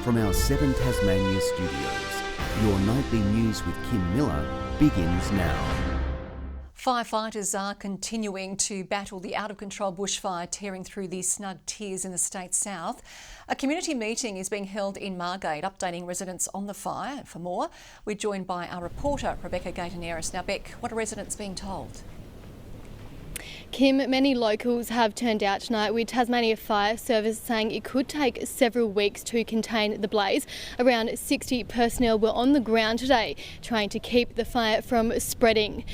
From our 7 Tasmania studios, your nightly news with Kim Miller begins now. Firefighters are continuing to battle the out-of-control bushfire tearing through the snug tiers in the state's south. A community meeting is being held in Margate, updating residents on the fire. For more, we're joined by our reporter, Rebecca Gaitaneris. Now, Beck, what are residents being told? Kim, many locals have turned out tonight, with Tasmania Fire Service saying it could take several weeks to contain the blaze. Around 60 personnel were on the ground today trying to keep the fire from spreading.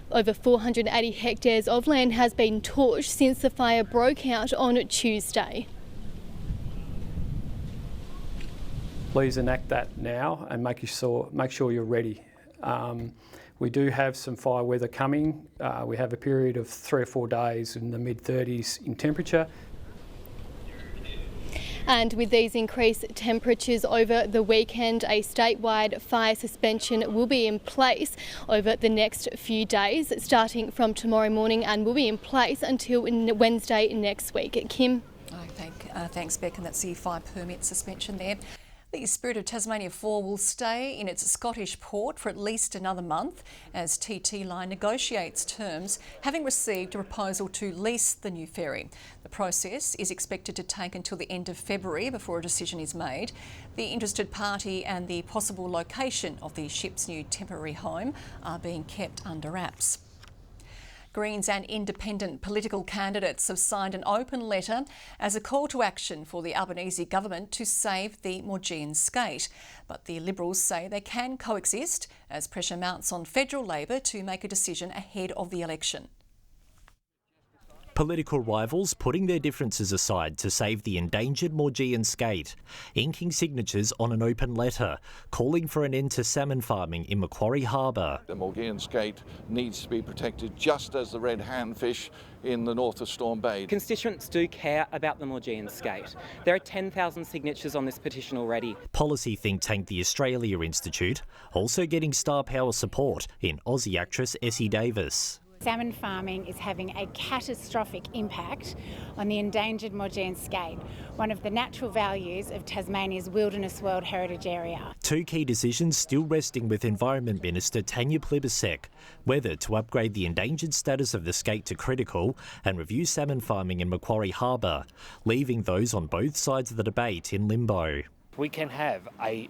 Over 480 hectares of land has been torched since the fire broke out on Tuesday. Please enact that now and make sure you're ready. We do have some fire weather coming. We have a period of 3 or 4 days in the mid-30s in temperature. And with these increased temperatures over the weekend, a statewide fire suspension will be in place over the next few days, starting from tomorrow morning, and will be in place until Wednesday next week. Kim? Thanks, Beck, and that's the fire permit suspension there. The Spirit of Tasmania 4 will stay in its Scottish port for at least another month as TT Line negotiates terms, having received a proposal to lease the new ferry. The process is expected to take until the end of February before a decision is made. The interested party and the possible location of the ship's new temporary home are being kept under wraps. Greens and independent political candidates have signed an open letter as a call to action for the Albanese government to save the Maugean skate. But the Liberals say they can coexist as pressure mounts on federal Labor to make a decision ahead of the election. Political rivals putting their differences aside to save the endangered Maugean skate, inking signatures on an open letter, calling for an end to salmon farming in Macquarie Harbour. The Maugean skate needs to be protected just as the red handfish in the north of Storm Bay. Constituents do care about the Maugean skate. There are 10,000 signatures on this petition already. Policy think tank the Australia Institute also getting star power support in Aussie actress Essie Davis. Salmon farming is having a catastrophic impact on the endangered Maugean skate, one of the natural values of Tasmania's Wilderness World Heritage Area. 2 key decisions still resting with Environment Minister Tanya Plibersek, whether to upgrade the endangered status of the skate to critical and review salmon farming in Macquarie Harbour, leaving those on both sides of the debate in limbo. We can have a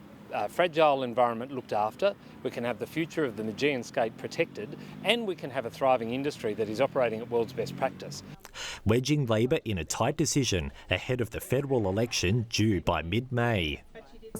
fragile environment looked after, we can have the future of the Maugean skate protected, and we can have a thriving industry that is operating at world's best practice. Wedging Labor in a tight decision ahead of the federal election due by mid-May.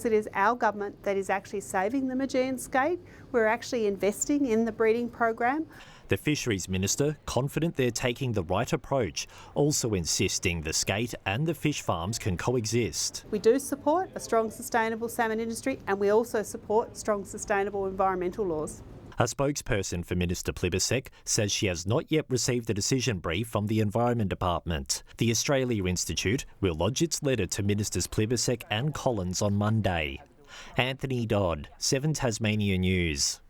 It is our government that is actually saving the Maugean skate. We're actually investing in the breeding program. The Fisheries Minister, confident they're taking the right approach, also insisting the skate and the fish farms can coexist. We do support a strong sustainable salmon industry, and we also support strong sustainable environmental laws. A spokesperson for Minister Plibersek says she has not yet received a decision brief from the Environment Department. The Australia Institute will lodge its letter to Ministers Plibersek and Collins on Monday. Anthony Dodd, 7 Tasmania News.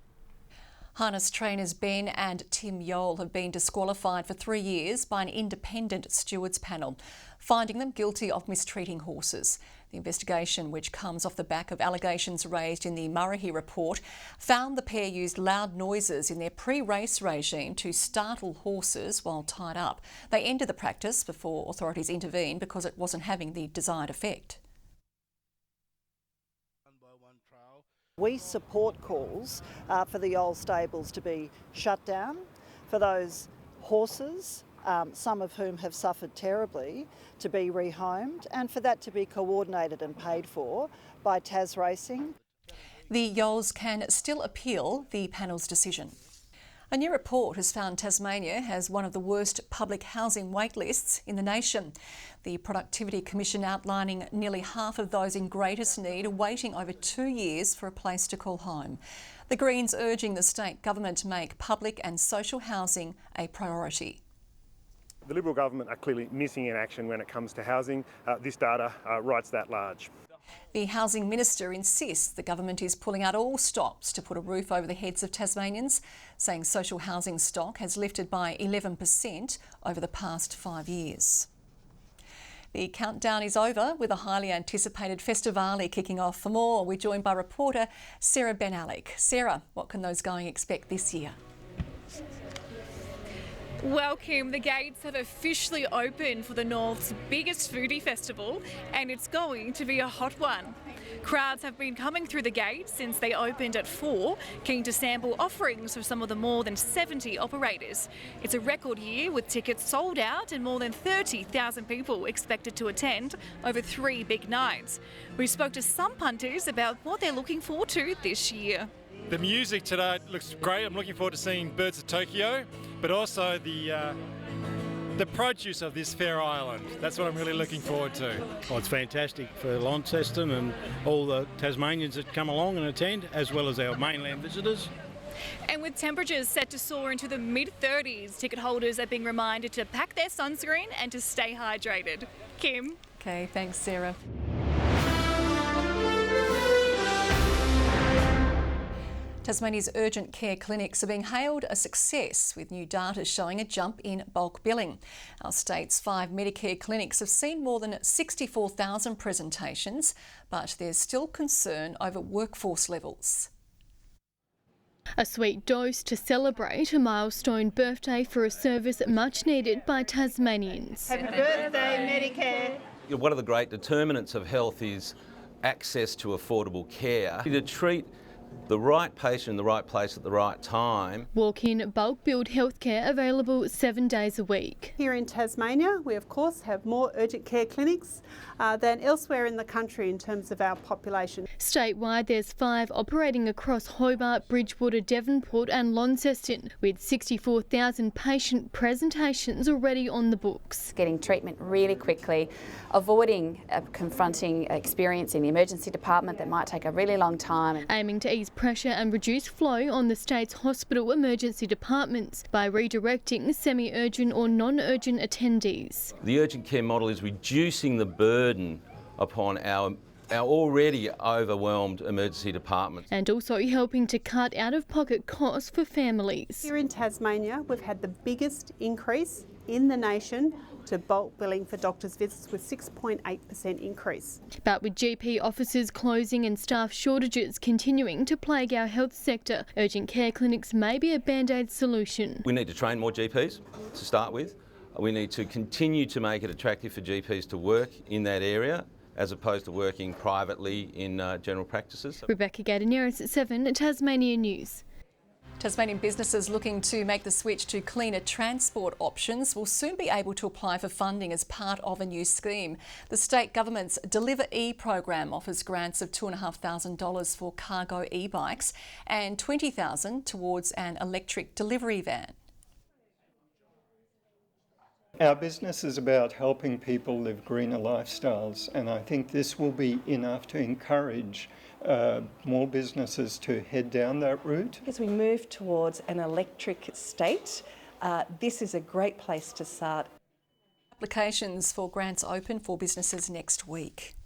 Harness trainers Ben and Tim Yole have been disqualified for 3 years by an independent stewards panel, finding them guilty of mistreating horses. The investigation, which comes off the back of allegations raised in the Murray report, found the pair used loud noises in their pre-race regime to startle horses while tied up. They ended the practice before authorities intervened because it wasn't having the desired effect. We support calls for the Yole stables to be shut down, for those horses, some of whom have suffered terribly, to be rehomed, and for that to be coordinated and paid for by Tas Racing. The Yoles can still appeal the panel's decision. A new report has found Tasmania has one of the worst public housing wait lists in the nation. The Productivity Commission outlining nearly half of those in greatest need are waiting over 2 years for a place to call home. The Greens urging the state government to make public and social housing a priority. The Liberal government are clearly missing in action when it comes to housing. This data writes that large. The Housing Minister insists the government is pulling out all stops to put a roof over the heads of Tasmanians, saying social housing stock has lifted by 11% over the past 5 years. The countdown is over with a highly anticipated Festivale kicking off. For more, we're joined by reporter Sarah Ben-Alec. Sarah, what can those going expect this year? Well, Kim, the gates have officially opened for the North's biggest foodie festival, and it's going to be a hot one. Crowds have been coming through the gates since they opened at 4, keen to sample offerings from some of the more than 70 operators. It's a record year with tickets sold out and more than 30,000 people expected to attend over 3 big nights. We spoke to some punters about what they're looking forward to this year. The music today looks great. I'm looking forward to seeing Birds of Tokyo, but also the produce of this fair island. That's what I'm really looking forward to. Well, it's fantastic for Launceston and all the Tasmanians that come along and attend, as well as our mainland visitors. And with temperatures set to soar into the mid-30s, ticket holders are being reminded to pack their sunscreen and to stay hydrated. Kim? Okay, thanks, Sarah. Tasmania's urgent care clinics are being hailed a success, with new data showing a jump in bulk billing. Our state's 5 Medicare clinics have seen more than 64,000 presentations, but there's still concern over workforce levels. A sweet dose to celebrate a milestone birthday for a service much needed by Tasmanians. Happy birthday, Medicare! One of the great determinants of health is access to affordable care. To treat the right patient in the right place at the right time. Walk-in bulk billed healthcare available 7 days a week. Here in Tasmania, we of course have more urgent care clinics than elsewhere in the country in terms of our population. Statewide, there's 5 operating across Hobart, Bridgewater, Devonport and Launceston, with 64,000 patient presentations already on the books. Getting treatment really quickly, avoiding confronting experience in the emergency department that might take a really long time. Aiming to ease pressure and reduce flow on the state's hospital emergency departments by redirecting semi-urgent or non-urgent attendees. The urgent care model is reducing the burden upon our already overwhelmed emergency departments. And also helping to cut out-of-pocket costs for families. Here in Tasmania, we've had the biggest increase in the nation to bulk billing for doctors' visits, with 6.8% increase. But with GP offices closing and staff shortages continuing to plague our health sector, urgent care clinics may be a band-aid solution. We need to train more GPs to start with. We need to continue to make it attractive for GPs to work in that area, as opposed to working privately in general practices. Rebecca Gadaneris at 7 at Tasmania News. Tasmanian businesses looking to make the switch to cleaner transport options will soon be able to apply for funding as part of a new scheme. The state government's Deliver E program offers grants of $2,500 for cargo e-bikes and $20,000 towards an electric delivery van. Our business is about helping people live greener lifestyles, and I think this will be enough to encourage more businesses to head down that route. As we move towards an electric state, this is a great place to start. Applications for grants open for businesses next week.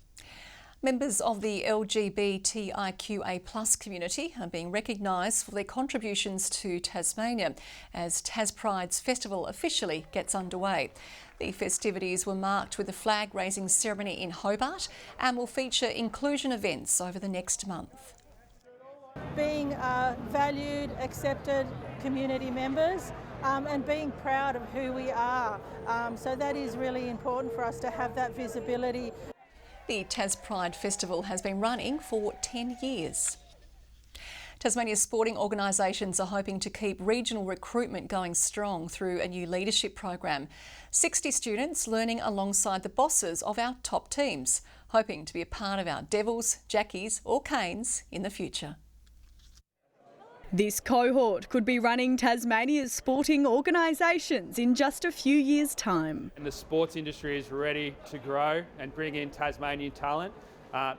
Members of the LGBTIQA+ community are being recognised for their contributions to Tasmania as TasPride's festival officially gets underway. The festivities were marked with a flag-raising ceremony in Hobart and will feature inclusion events over the next month. Being valued, accepted community members and being proud of who we are. So that is really important for us to have that visibility. The TasPride Festival has been running for 10 years. Tasmania's sporting organisations are hoping to keep regional recruitment going strong through a new leadership program. 60 students learning alongside the bosses of our top teams, hoping to be a part of our Devils, Jackies or Canes in the future. This cohort could be running Tasmania's sporting organisations in just a few years' time. And the sports industry is ready to grow and bring in Tasmanian talent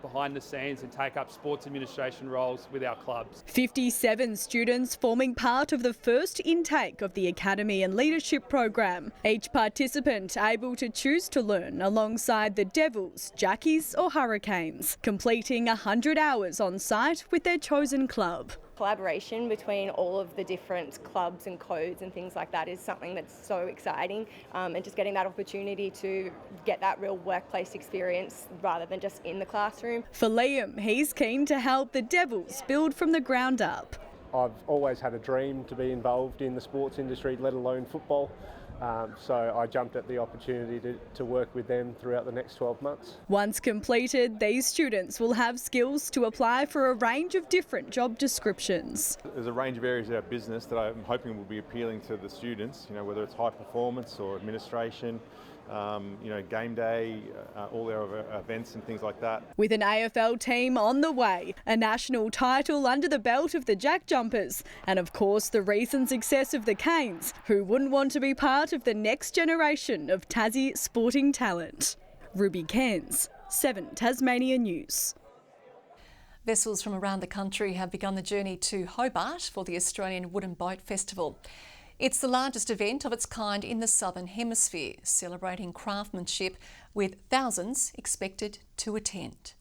behind the scenes and take up sports administration roles with our clubs. 57 students forming part of the first intake of the Academy and Leadership program. Each participant able to choose to learn alongside the Devils, Jackies or Hurricanes, completing 100 hours on site with their chosen club. collaboration between all of the different clubs and codes and things like that is something that's so exciting, and just getting that opportunity to get that real workplace experience rather than just in the classroom. For Liam, he's keen to help the Devils build from the ground up. I've always had a dream to be involved in the sports industry, let alone football. So I jumped at the opportunity to work with them throughout the next 12 months. Once completed, these students will have skills to apply for a range of different job descriptions. There's a range of areas of our business that I'm hoping will be appealing to the students, whether it's high performance or administration, game day, all their events and things like that. With an AFL team on the way, a national title under the belt of the JackJumpers, and of course the recent success of the Canes, who wouldn't want to be part of the next generation of Tassie sporting talent. Ruby Cairns, 7 Tasmania News. Vessels from around the country have begun the journey to Hobart for the Australian Wooden Boat Festival. It's the largest event of its kind in the Southern Hemisphere, celebrating craftsmanship with thousands expected to attend.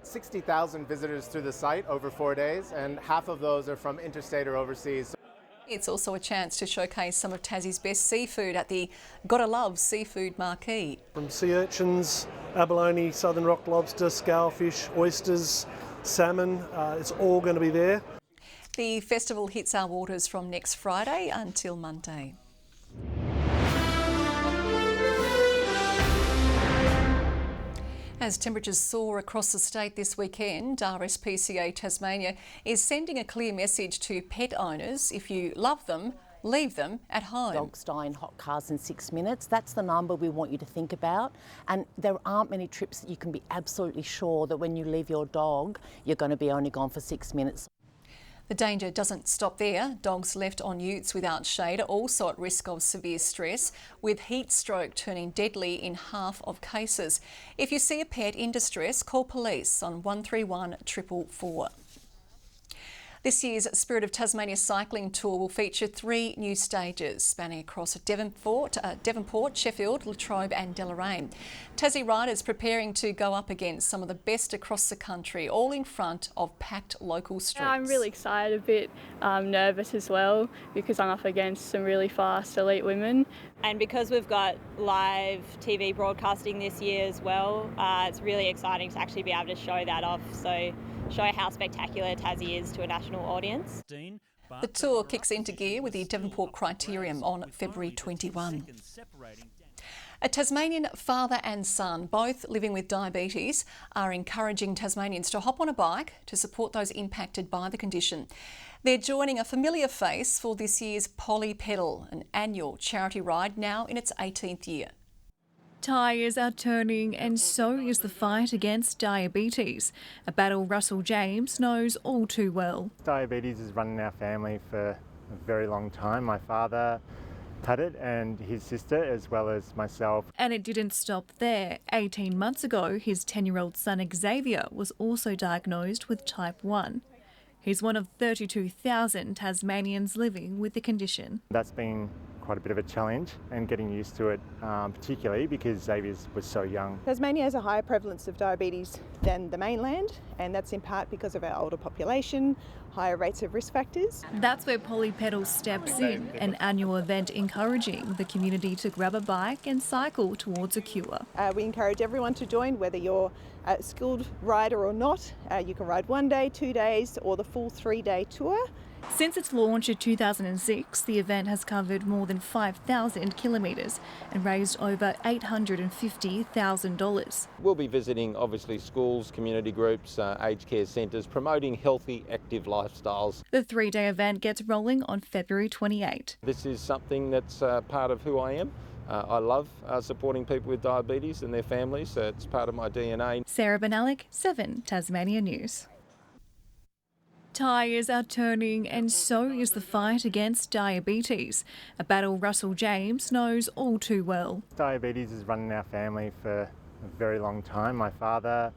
60,000 visitors to the site over 4 days, and half of those are from interstate or overseas. It's also a chance to showcase some of Tassie's best seafood at the Gotta Love Seafood Marquee. From sea urchins, abalone, southern rock lobster, scalefish, oysters, salmon, it's all going to be there. The festival hits our waters from next Friday until Monday. As temperatures soar across the state this weekend, RSPCA Tasmania is sending a clear message to pet owners: if you love them, leave them at home. Dogs die in hot cars in 6 minutes. That's the number we want you to think about. And there aren't many trips that you can be absolutely sure that when you leave your dog, you're going to be only gone for 6 minutes. The danger doesn't stop there. Dogs left on utes without shade are also at risk of severe stress, with heat stroke turning deadly in half of cases. If you see a pet in distress, call police on 131 444. This year's Spirit of Tasmania cycling tour will feature 3 new stages spanning across Devonport, Sheffield, Latrobe and Deloraine. Tassie riders preparing to go up against some of the best across the country, all in front of packed local streets. I'm really excited, a bit nervous as well, because I'm up against some really fast elite women. And because we've got live TV broadcasting this year as well, it's really exciting to actually be able to show that off. So show how spectacular Tassie is to a national audience. The tour kicks into gear with the Devonport Criterium on February 21. A Tasmanian father and son, both living with diabetes, are encouraging Tasmanians to hop on a bike to support those impacted by the condition. They're joining a familiar face for this year's Polly Pedal, an annual charity ride now in its 18th year. Tyres are turning, and so is the fight against diabetes, a battle Russell James knows all too well. Diabetes has run in our family for a very long time. My father had it, and his sister, as well as myself. And it didn't stop there. 18 months ago, his 10-year-old son Xavier was also diagnosed with type 1. He's one of 32,000 Tasmanians living with the condition. That's been quite a bit of a challenge, and getting used to it, particularly because Xavier was so young. Tasmania has a higher prevalence of diabetes than the mainland, and that's in part because of our older population, higher rates of risk factors. That's where Polly Pedal steps in, an annual event encouraging the community to grab a bike and cycle towards a cure. We encourage everyone to join, whether you're a skilled rider or not. You can ride 1 day, 2 days, or the full 3-day tour. Since its launch in 2006, the event has covered more than 5,000 kilometres and raised over $850,000. We'll be visiting, obviously, schools, community groups, aged care centres, promoting healthy, active lifestyles. The 3-day event gets rolling on February 28. This is something that's part of who I am. I love supporting people with diabetes and their families. It's part of my DNA. Sarah Benalik, 7 Tasmania News. Tyres are turning, and so is the fight against diabetes, a battle Russell James knows all too well. Diabetes has run in our family for a very long time. My father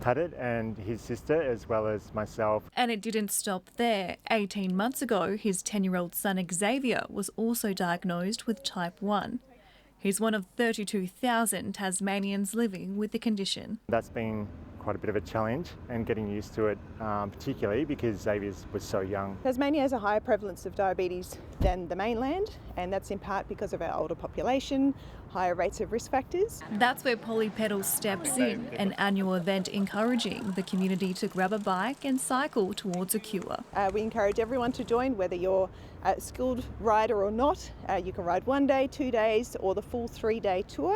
had it, and his sister, as well as myself. And it didn't stop there. 18 months ago, his 10-year-old son Xavier was also diagnosed with type 1. He's one of 32,000 Tasmanians living with the condition. That's been quite a bit of a challenge and getting used to it, particularly because Xavier was so young. Tasmania has a higher prevalence of diabetes than the mainland, and that's in part because of our older population, higher rates of risk factors. That's where Polly Pedal steps in, an annual event encouraging the community to grab a bike and cycle towards a cure. We encourage everyone to join, whether you're a skilled rider or not. You can ride 1 day, 2 days, or the full 3-day tour.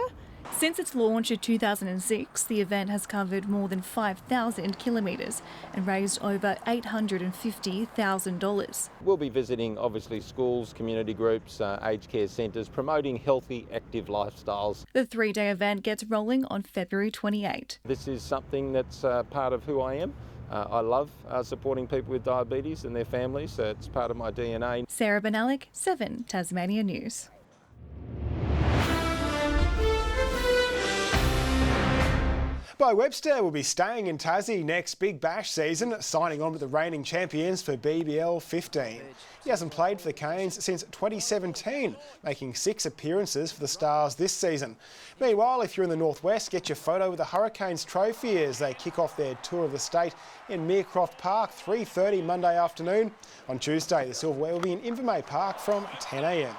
Since its launch in 2006, the event has covered more than 5,000 kilometres and raised over $850,000. We'll be visiting obviously schools, community groups, aged care centres, promoting healthy, active lifestyles. The 3-day event gets rolling on February 28. This is something that's part of who I am. I love supporting people with diabetes and their families. It's part of my DNA. Sarah Benalik, 7 Tasmania News. Bo Webster will be staying in Tassie next Big Bash season, signing on with the reigning champions for BBL 15. He hasn't played for the Canes since 2017, making 6 appearances for the Stars this season. Meanwhile, if you're in the northwest, get your photo with the Hurricanes trophy as they kick off their tour of the state in Merecroft Park, 3:30 Monday afternoon. On Tuesday, the silverware will be in Invermay Park from 10 a.m.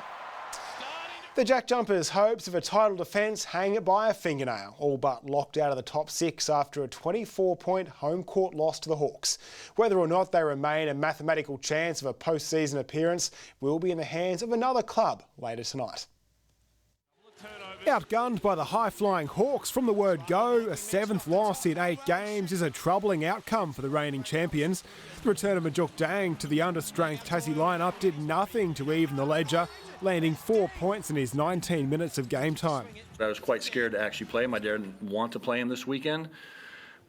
The JackJumpers' hopes of a title defence hang by a fingernail, all but locked out of the top 6 after a 24-point home court loss to the Hawks. Whether or not they remain a mathematical chance of a post-season appearance will be in the hands of another club later tonight. Outgunned by the high-flying Hawks from the word go, a 7th loss in 8 games is a troubling outcome for the reigning champions. The return of Majuk Dang to the under-strength Tassie lineup did nothing to even the ledger, landing 4 points in his 19 minutes of game time. I was quite scared to actually play him. I didn't want to play him this weekend.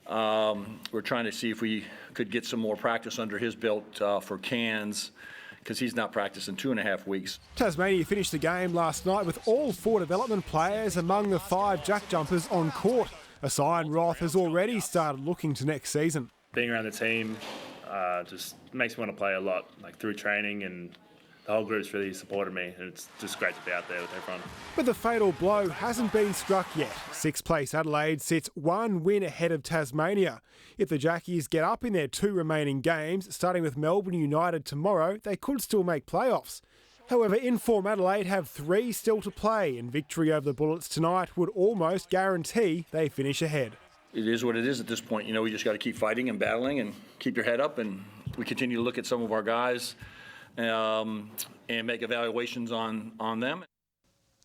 We're trying to see if we could get some more practice under his belt for Cairns, because he's not practiced in 2.5 weeks. Tasmania finished the game last night with all 4 development players among the 5 JackJumpers on court, a sign Roth has already started looking to next season. Being around the team just makes me want to play a lot, like through training, and the whole group's really supported me, and it's just great to be out there with everyone. But the fatal blow hasn't been struck yet. 6th place Adelaide sits 1 win ahead of Tasmania. If the Jackies get up in their 2 remaining games, starting with Melbourne United tomorrow, they could still make playoffs. However, in-form Adelaide have 3 still to play, and victory over the Bullets tonight would almost guarantee they finish ahead. It is what it is at this point. You know, we just got to keep fighting and battling and keep your head up, and we continue to look at some of our guys and make evaluations on them.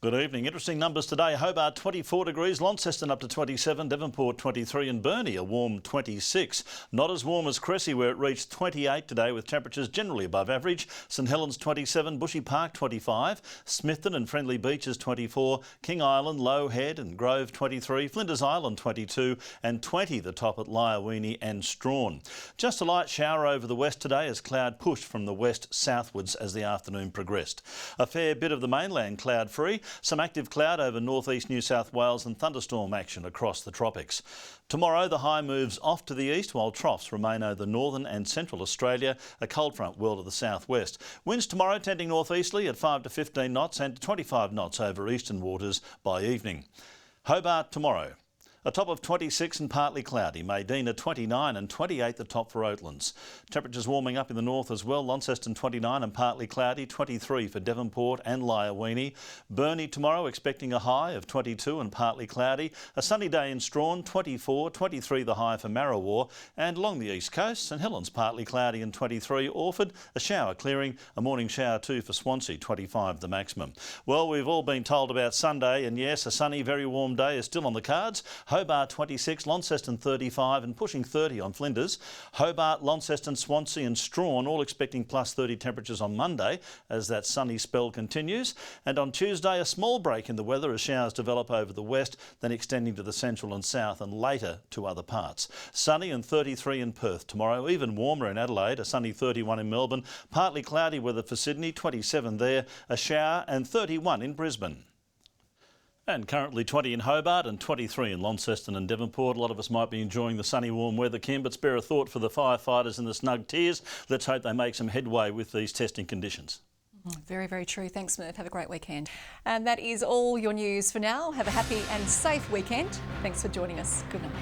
Good evening. Interesting numbers today. Hobart 24 degrees, Launceston up to 27, Devonport 23 and Burnie a warm 26. Not as warm as Cressy where it reached 28 today with temperatures generally above average. St Helens 27, Bushy Park 25, Smithton and Friendly Beaches 24, King Island, Low Head and Grove 23, Flinders Island 22 and 20 the top at Lyawini and Strawn. Just a light shower over the west today as cloud pushed from the west southwards as the afternoon progressed. A fair bit of the mainland cloud free. Some active cloud over northeast New South Wales and thunderstorm action across the tropics. Tomorrow the high moves off to the east while troughs remain over northern and central Australia, a cold front well to the southwest. Winds tomorrow tending northeasterly at 5 to 15 knots and 25 knots over eastern waters by evening. Hobart tomorrow. A top of 26 and partly cloudy. Maydena 29 and 28 the top for Oatlands. Temperatures warming up in the north as well. Launceston 29 and partly cloudy, 23 for Devonport and Lyawini. Burnie tomorrow expecting a high of 22 and partly cloudy. A sunny day in Strawn, 24, 23 the high for Marrawar. And along the east coast, St Helens partly cloudy and 23. Orford, a shower clearing, a morning shower too for Swansea, 25 the maximum. Well, we've all been told about Sunday, and yes, a sunny, very warm day is still on the cards. Hobart 26, Launceston 35 and pushing 30 on Flinders. Hobart, Launceston, Swansea and Strawn all expecting plus 30 temperatures on Monday as that sunny spell continues. And on Tuesday, a small break in the weather as showers develop over the west, then extending to the central and south and later to other parts. Sunny and 33 in Perth tomorrow, even warmer in Adelaide, a sunny 31 in Melbourne, partly cloudy weather for Sydney, 27 there, a shower and 31 in Brisbane. And currently 20 in Hobart and 23 in Launceston and Devonport. A lot of us might be enjoying the sunny, warm weather, Kim, but spare a thought for the firefighters in the snug tiers. Let's hope they make some headway with these testing conditions. Very, very true. Thanks, Murph. Have a great weekend. And that is all your news for now. Have a happy and safe weekend. Thanks for joining us. Good night.